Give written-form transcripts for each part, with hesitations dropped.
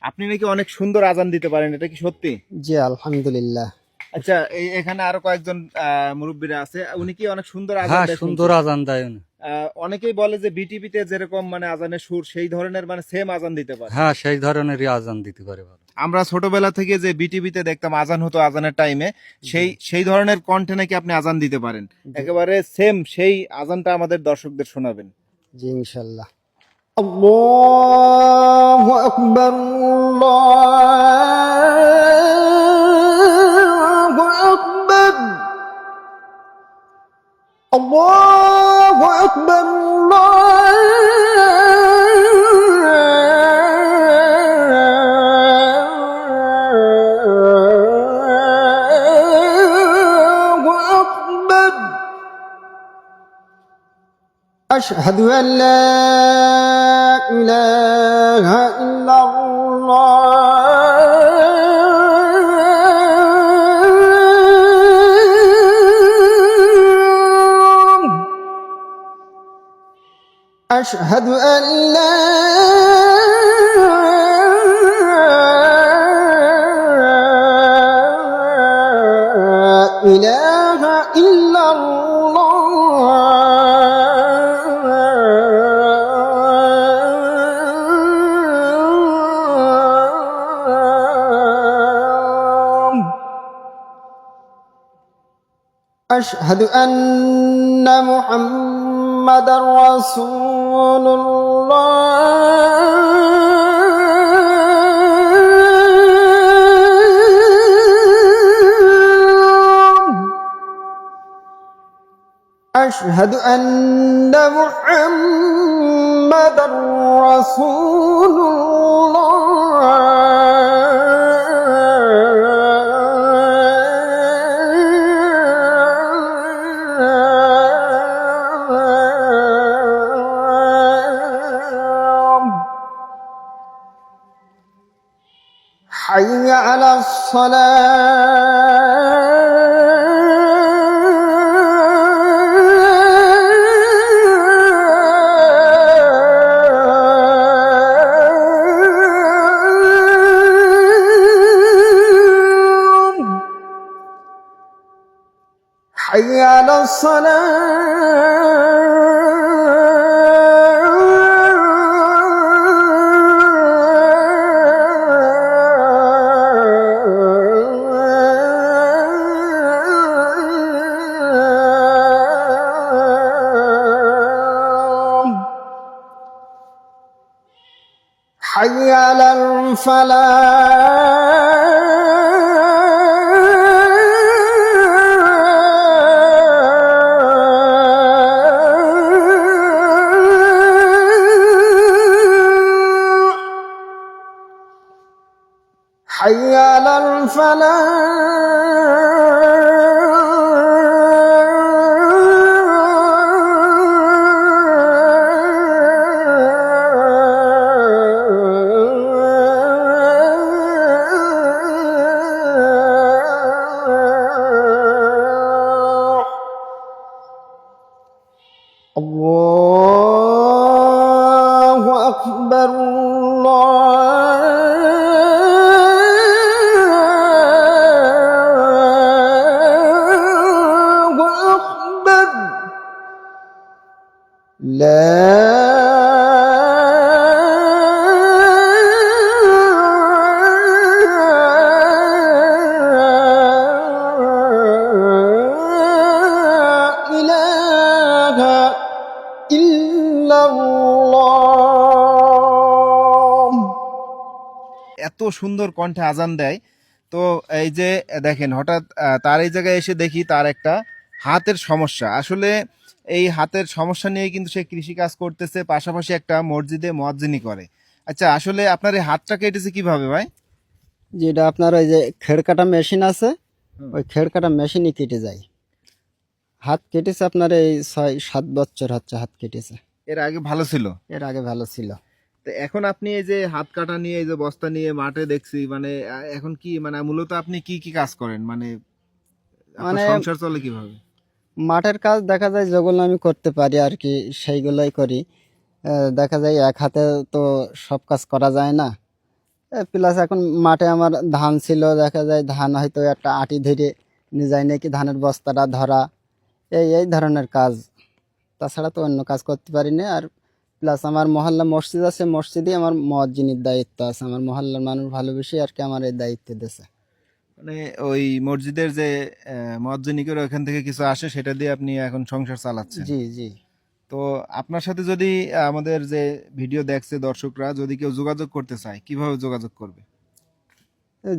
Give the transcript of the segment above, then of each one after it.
আপনি নাকি অনেক সুন্দর আজান দিতে পারেন, এটা কি সত্যি? জি আলহামদুলিল্লাহ। আচ্ছা, এখানে আরো কয়েকজন মুরব্বীরা আছে, উনি কি অনেক সুন্দর আজান হ্যাঁ, দেয় সুন্দর শুনছি। আজান দেয় উনি। অনেকেই বলে যে বিটিভিতে যেরকম মানে আজানের সুর সেই ধরনের মানে সেম আজান দিতে পারে। হ্যাঁ, সেই ধরনেরই আজান দিতে পারে ভালো। আমরা ছোটবেলা থেকে যে বিটিভিতে দেখতাম আজান হতো আজানের টাইমে, সেই জি সেই ধরনের কণ্ঠে নাকি আপনি আজান দিতে পারেন। জি একেবারে সেম সেই আজানটা আমাদের দর্শকদের শোনাবেন। জি ইনশাল্লাহ। আল্লাহু আকবার, আল্লাহু আকবার, আল্লাহু আকবার, আল্লাহু আকবার। أشهد أن لا إله إلا الله. أشهد أن لا إله إلا الله. أشهد أن محمد رسول الله. أشهد أن محمد رسول الله. حي على الصلاة. حي على الصلاة. حي على الفلاح. حي على الفلاح. الله أكبر، الله أكبر. لا إله إلا الله. এত সুন্দর কণ্ঠে আজান দেয়। তো এই যে দেখেন হঠাৎ তার এই জায়গায় এসে দেখি তার একটা হাতের সমস্যা। আসলে এই হাতের সমস্যা নিয়ে কিন্তু সে কৃষি কাজ করতেছে, পাশাপাশি একটা মসজিদে মুয়াজ্জিনি করে। আচ্ছা, আসলে আপনার এই হাতটা কেটেছে কিভাবে ভাই? যেটা আপনার ওই যে খেড় কাটা মেশিন আছে, ওই খেড় কাটা মেশিনই কেটে যায়। হাত কেটেছে আপনার এই 6-7 বছর হচ্ছে হাত কেটেছে। এর আগে ভালো ছিল? এর আগে ভালো ছিল। তো এখন আপনি এই যে হাত কাটা নিয়ে এই যে বস্তা নিয়ে মাঠে দেখছি, মানে এখন কি মানে মূলত আপনি কি কি কাজ করেন, মানে আপনার মানে সংসার চলে কিভাবে? মাঠের কাজ দেখা যায় যেগুলো আমি করতে পারি আর কি সেইগুলোই করি। দেখা যায় এক হাতে তো সব কাজ করা যায় না, প্লাস এখন মাঠে আমার ধান ছিল, দেখা যায় ধান হয়তো একটা আটি ধরে নিয়ে যায় নাকি ধানের বস্তাটা ধরা, এই ধরনের কাজ। তাছাড়া তো অন্য কাজ করতে পারি না। আর প্লাস আমার মহল্লা মসজিদ আছে, মসজিদে আমার মুয়াজ্জিনের দায়িত্ব আছে। আমার মহল্লার মানুষ ভালোবেসে আর কি আমার এই দায়িত্ব দিয়েছে। মানে ওই মসজিদের যে মুয়াজ্জিনিকের ওখান থেকে কিছু আসে সেটা দিয়ে আপনি এখন সংসার চালাচ্ছেন। জি জি। তো আপনার সাথে যদি আমাদের যে ভিডিও দেখছে দর্শকরা যদি কেউ যোগাযোগ করতে চায় কিভাবে যোগাযোগ করবে?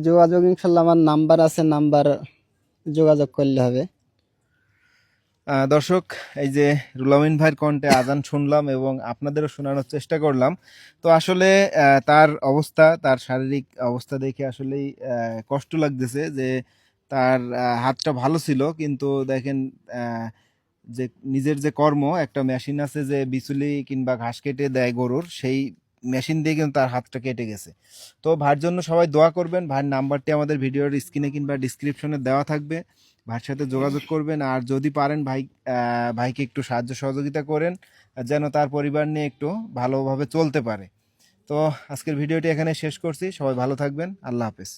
যোগাযোগ ইনশাল্লাহ আমার নাম্বার আছে, নাম্বার যোগাযোগ করলে হবে। দর্শক, এই যে রুহুল আমিন ভাইয়ের কণ্ঠে আজান শুনলাম এবং আপনাদেরও শোনানোর চেষ্টা করলাম। তো আসলে তার অবস্থা, তার শারীরিক অবস্থা দেখে আসলেই কষ্ট লাগতেছে যে তার হাতটা ভালো ছিল কিন্তু দেখেন যে নিজের যে কর্ম, একটা মেশিন আছে যে বিচুলি কিংবা ঘাস কেটে দেয় গরুর, সেই মেশিন দিয়ে কিন্তু তার হাতটা কেটে গেছে। তো ভাইয়ের জন্য সবাই দোয়া করবেন। ভাইয়ের নাম্বারটি আমাদের ভিডিওর স্ক্রিনে কিংবা ডিসক্রিপশনে দেওয়া থাকবে, ভাইয়ের সাথে যোগাযোগ করবেন। আর যদি পারেন ভাইকে একটু সাহায্য সহযোগিতা করেন যেন তার পরিবার নিয়ে একটু ভালোভাবে চলতে পারে। তো আজকের ভিডিওটি এখানে শেষ করছি, সবাই ভালো থাকবেন, আল্লাহ হাফেজ।